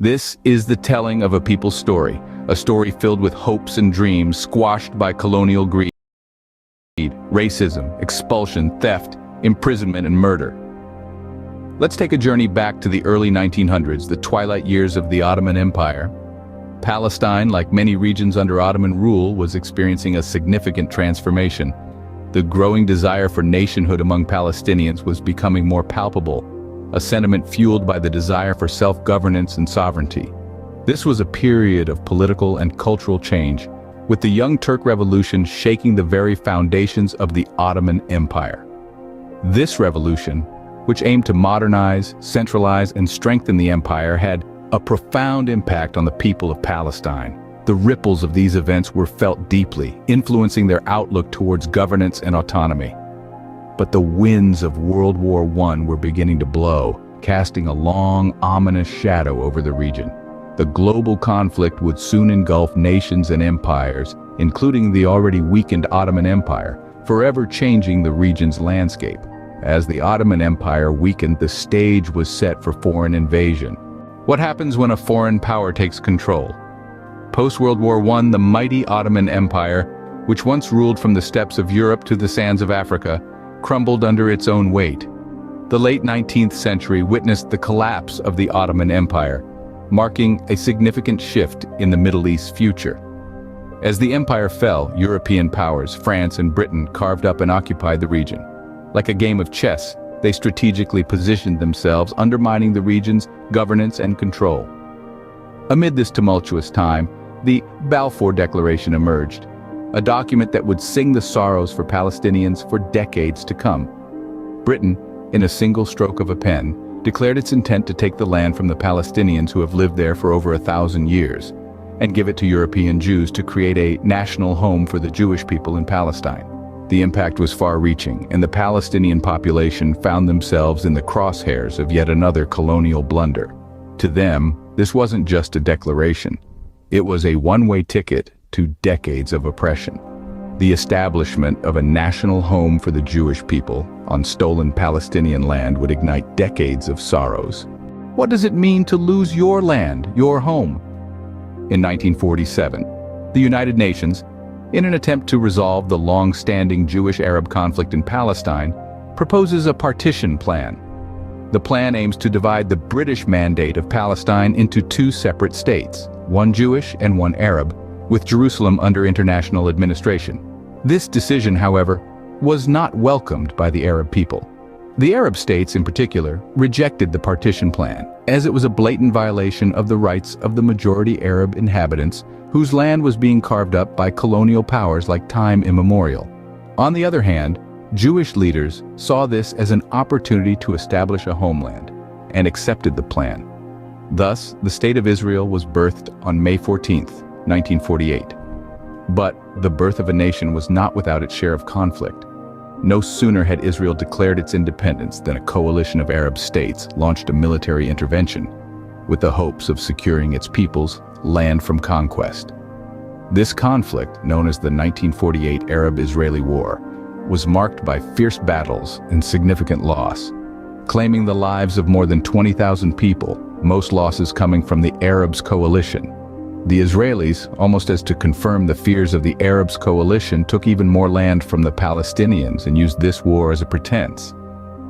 This is the telling of a people's story, a story filled with hopes and dreams squashed by colonial greed, racism, expulsion, theft, imprisonment, and murder. Let's take a journey back to the early 1900s, the twilight years of the Ottoman Empire. Palestine, like many regions under Ottoman rule, was experiencing a significant transformation. The growing desire for nationhood among Palestinians was becoming more palpable, a sentiment fueled by the desire for self-governance and sovereignty. This was a period of political and cultural change, with the Young Turk Revolution shaking the very foundations of the Ottoman Empire. This revolution, which aimed to modernize, centralize, and strengthen the empire, had a profound impact on the people of Palestine. The ripples of these events were felt deeply, influencing their outlook towards governance and autonomy. But the winds of World War I were beginning to blow, casting a long, ominous shadow over the region. The global conflict would soon engulf nations and empires, including the already weakened Ottoman Empire, forever changing the region's landscape. As the Ottoman Empire weakened, the stage was set for foreign invasion. What happens when a foreign power takes control? Post-World War I, the mighty Ottoman Empire, which once ruled from the steppes of Europe to the sands of Africa, crumbled under its own weight. The late 19th century witnessed the collapse of the Ottoman Empire, marking a significant shift in the Middle East's future. As the empire fell, European powers, France and Britain, carved up and occupied the region. Like a game of chess, they strategically positioned themselves, undermining the region's governance and control. Amid this tumultuous time, the Balfour Declaration emerged, a document that would sing the sorrows for Palestinians for decades to come. Britain, in a single stroke of a pen, declared its intent to take the land from the Palestinians who have lived there for over 1,000 years, and give it to European Jews to create a national home for the Jewish people in Palestine. The impact was far-reaching, and the Palestinian population found themselves in the crosshairs of yet another colonial blunder. To them, this wasn't just a declaration. It was a one-way ticket to decades of oppression. The establishment of a national home for the Jewish people on stolen Palestinian land would ignite decades of sorrows. What does it mean to lose your land, your home? In 1947, the United Nations, in an attempt to resolve the long-standing Jewish-Arab conflict in Palestine, proposes a partition plan. The plan aims to divide the British Mandate of Palestine into two separate states, one Jewish and one Arab, with Jerusalem under international administration. This decision, however, was not welcomed by the Arab people. The Arab states, in particular, rejected the partition plan, as it was a blatant violation of the rights of the majority Arab inhabitants whose land was being carved up by colonial powers like time immemorial. On the other hand, Jewish leaders saw this as an opportunity to establish a homeland and accepted the plan. Thus, the State of Israel was birthed on May 14, 1948. But the birth of a nation was not without its share of conflict. No sooner had Israel declared its independence than a coalition of Arab states launched a military intervention, with the hopes of securing its people's land from conquest. This conflict, known as the 1948 Arab-Israeli War, was marked by fierce battles and significant loss, claiming the lives of more than 20,000 people, most losses coming from the Arabs' coalition. The Israelis, almost as to confirm the fears of the Arabs' coalition, took even more land from the Palestinians and used this war as a pretense.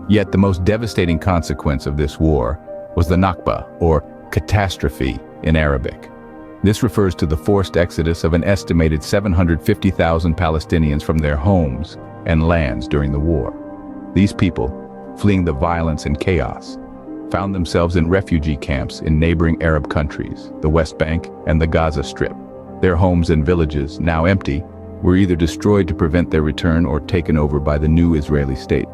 Yet the most devastating consequence of this war was the Nakba, or catastrophe in Arabic. This refers to the forced exodus of an estimated 750,000 Palestinians from their homes and lands during the war. These people, fleeing the violence and chaos, found themselves in refugee camps in neighboring Arab countries, the West Bank and the Gaza Strip. Their homes and villages, now empty, were either destroyed to prevent their return or taken over by the new Israeli state.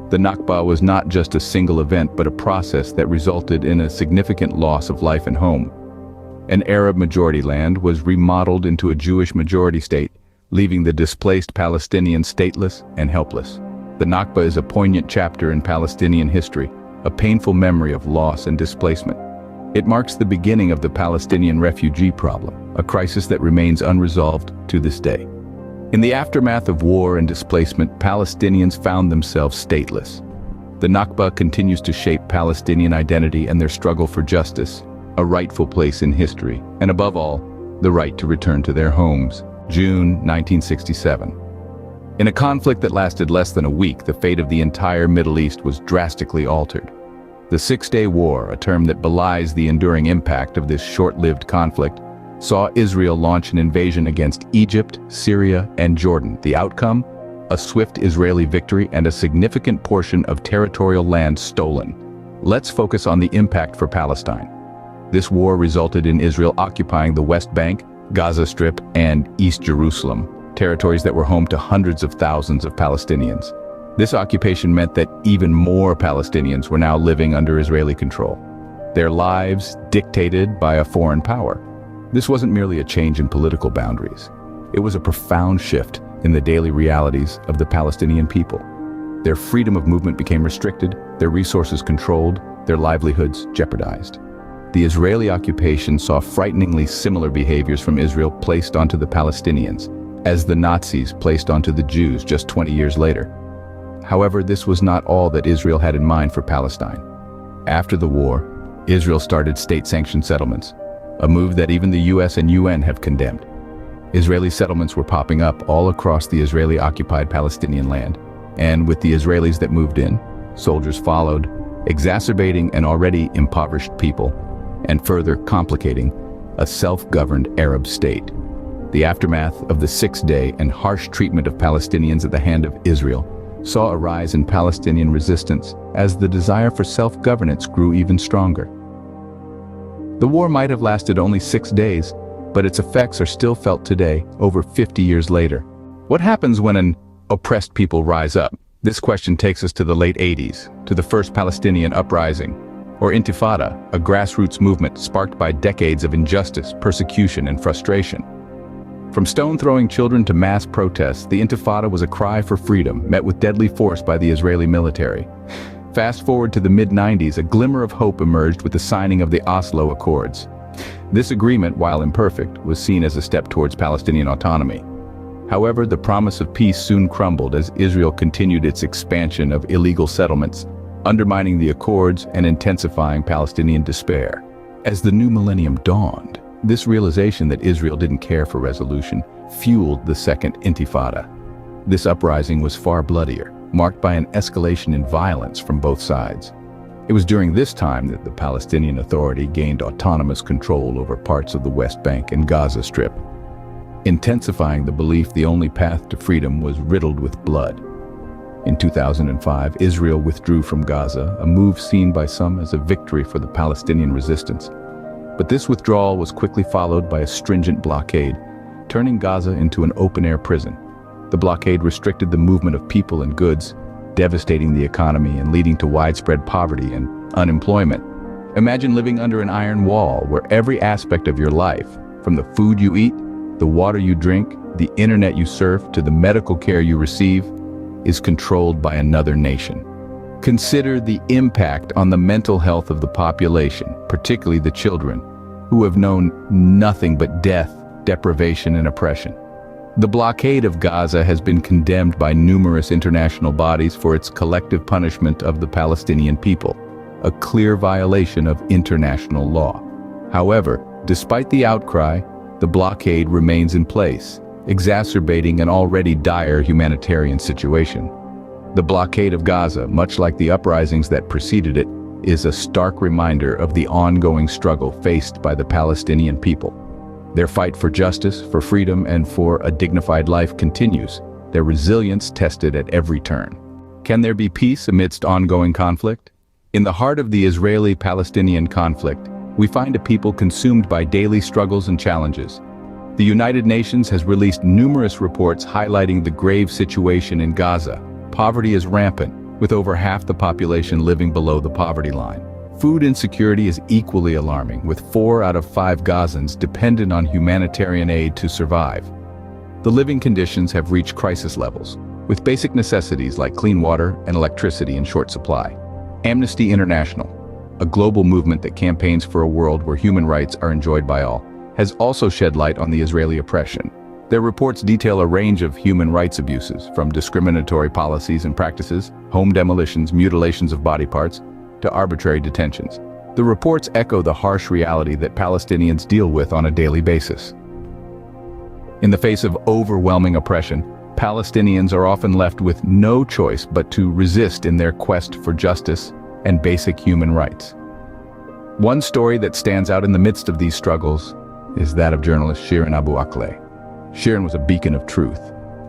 The Nakba was not just a single event, but a process that resulted in a significant loss of life and home. An Arab majority land was remodeled into a Jewish majority state, leaving the displaced Palestinians stateless and helpless. The Nakba is a poignant chapter in Palestinian history, a painful memory of loss and displacement. It marks the beginning of the Palestinian refugee problem, a crisis that remains unresolved to this day. In the aftermath of war and displacement, Palestinians found themselves stateless. The Nakba continues to shape Palestinian identity and their struggle for justice, a rightful place in history, and above all, the right to return to their homes. June 1967. In a conflict that lasted less than a week, the fate of the entire Middle East was drastically altered. The Six-Day War, a term that belies the enduring impact of this short-lived conflict, saw Israel launch an invasion against Egypt, Syria, and Jordan. The outcome? A swift Israeli victory and a significant portion of territorial land stolen. Let's focus on the impact for Palestine. This war resulted in Israel occupying the West Bank, Gaza Strip, and East Jerusalem, territories that were home to hundreds of thousands of Palestinians. This occupation meant that even more Palestinians were now living under Israeli control, their lives dictated by a foreign power. This wasn't merely a change in political boundaries. It was a profound shift in the daily realities of the Palestinian people. Their freedom of movement became restricted, their resources controlled, their livelihoods jeopardized. The Israeli occupation saw frighteningly similar behaviors from Israel placed onto the Palestinians, as the Nazis placed onto the Jews just 20 years later. However, this was not all that Israel had in mind for Palestine. After the war, Israel started state-sanctioned settlements, a move that even the US and UN have condemned. Israeli settlements were popping up all across the Israeli-occupied Palestinian land, and with the Israelis that moved in, soldiers followed, exacerbating an already impoverished people, and further complicating a self-governed Arab state. The aftermath of the Six-Day and harsh treatment of Palestinians at the hand of Israel saw a rise in Palestinian resistance as the desire for self-governance grew even stronger. The war might have lasted only 6 days, but its effects are still felt today, over 50 years later. What happens when an oppressed people rise up? This question takes us to the late 80s, to the first Palestinian uprising, or Intifada, a grassroots movement sparked by decades of injustice, persecution, and frustration. From stone-throwing children to mass protests, the Intifada was a cry for freedom, met with deadly force by the Israeli military. Fast forward to the mid-90s, a glimmer of hope emerged with the signing of the Oslo Accords. This agreement, while imperfect, was seen as a step towards Palestinian autonomy. However, the promise of peace soon crumbled as Israel continued its expansion of illegal settlements, undermining the accords and intensifying Palestinian despair. As the new millennium dawned, this realization that Israel didn't care for resolution fueled the Second Intifada. This uprising was far bloodier, marked by an escalation in violence from both sides. It was during this time that the Palestinian Authority gained autonomous control over parts of the West Bank and Gaza Strip, intensifying the belief the only path to freedom was riddled with blood. In 2005, Israel withdrew from Gaza, a move seen by some as a victory for the Palestinian resistance. But this withdrawal was quickly followed by a stringent blockade, turning Gaza into an open-air prison. The blockade restricted the movement of people and goods, devastating the economy and leading to widespread poverty and unemployment. Imagine living under an iron wall where every aspect of your life, from the food you eat, the water you drink, the internet you surf, to the medical care you receive, is controlled by another nation. Consider the impact on the mental health of the population, particularly the children, who have known nothing but death, deprivation, and oppression. The blockade of Gaza has been condemned by numerous international bodies for its collective punishment of the Palestinian people, a clear violation of international law. However, despite the outcry, the blockade remains in place, exacerbating an already dire humanitarian situation. The blockade of Gaza, much like the uprisings that preceded it, is a stark reminder of the ongoing struggle faced by the Palestinian people. Their fight for justice, for freedom, and for a dignified life continues, their resilience tested at every turn. Can there be peace amidst ongoing conflict? In the heart of the Israeli-Palestinian conflict, we find a people consumed by daily struggles and challenges. The United Nations has released numerous reports highlighting the grave situation in Gaza. Poverty is rampant, with over half the population living below the poverty line. Food insecurity is equally alarming, with 4 out of 5 Gazans dependent on humanitarian aid to survive. The living conditions have reached crisis levels, with basic necessities like clean water and electricity in short supply. Amnesty International, a global movement that campaigns for a world where human rights are enjoyed by all, has also shed light on the Israeli oppression. Their reports detail a range of human rights abuses, from discriminatory policies and practices, home demolitions, mutilations of body parts, to arbitrary detentions. The reports echo the harsh reality that Palestinians deal with on a daily basis. In the face of overwhelming oppression, Palestinians are often left with no choice but to resist in their quest for justice and basic human rights. One story that stands out in the midst of these struggles is that of journalist Shirin Abu Akleh. Shirin was a beacon of truth,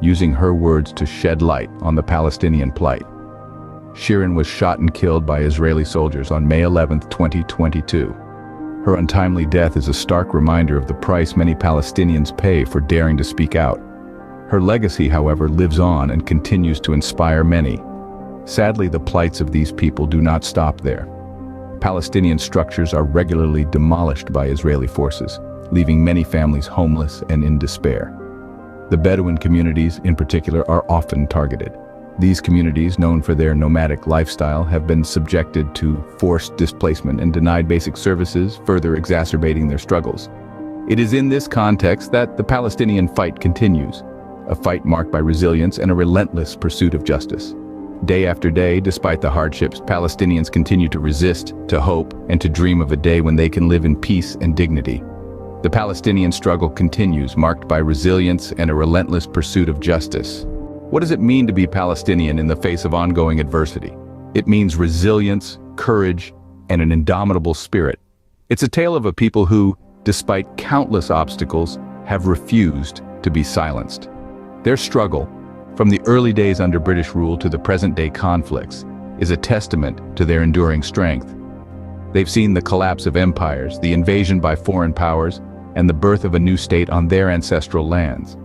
using her words to shed light on the Palestinian plight. Shirin was shot and killed by Israeli soldiers on May 11, 2022. Her untimely death is a stark reminder of the price many Palestinians pay for daring to speak out. Her legacy, however, lives on and continues to inspire many. Sadly, the plights of these people do not stop there. Palestinian structures are regularly demolished by Israeli forces, leaving many families homeless and in despair. The Bedouin communities, in particular, are often targeted. These communities, known for their nomadic lifestyle, have been subjected to forced displacement and denied basic services, further exacerbating their struggles. It is in this context that the Palestinian fight continues, a fight marked by resilience and a relentless pursuit of justice. Day after day, despite the hardships, Palestinians continue to resist, to hope, and to dream of a day when they can live in peace and dignity. The Palestinian struggle continues, marked by resilience and a relentless pursuit of justice. What does it mean to be Palestinian in the face of ongoing adversity? It means resilience, courage, and an indomitable spirit. It's a tale of a people who, despite countless obstacles, have refused to be silenced. Their struggle, from the early days under British rule to the present-day conflicts, is a testament to their enduring strength. They've seen the collapse of empires, the invasion by foreign powers, and the birth of a new state on their ancestral lands.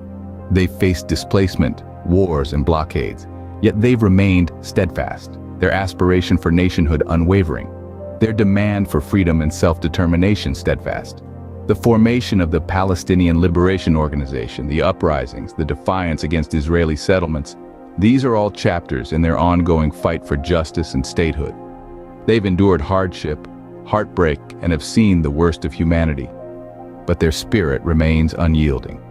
They've faced displacement, wars, and blockades, yet they've remained steadfast, their aspiration for nationhood unwavering, their demand for freedom and self-determination steadfast. The formation of the Palestinian Liberation Organization, the uprisings, the defiance against Israeli settlements, these are all chapters in their ongoing fight for justice and statehood. They've endured hardship, heartbreak, and have seen the worst of humanity, but their spirit remains unyielding.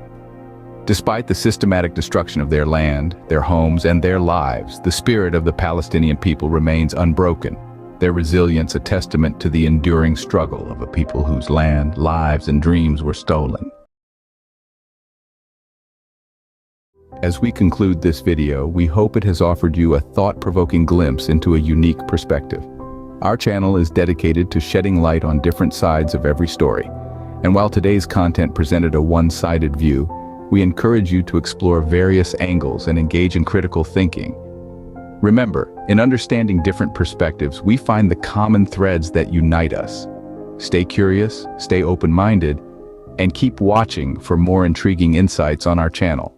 Despite the systematic destruction of their land, their homes, and their lives, the spirit of the Palestinian people remains unbroken, their resilience a testament to the enduring struggle of a people whose land, lives, and dreams were stolen. As we conclude this video, we hope it has offered you a thought-provoking glimpse into a unique perspective. Our channel is dedicated to shedding light on different sides of every story, and while today's content presented a one-sided view, we encourage you to explore various angles and engage in critical thinking. Remember, in understanding different perspectives, we find the common threads that unite us. Stay curious, stay open-minded, and keep watching for more intriguing insights on our channel.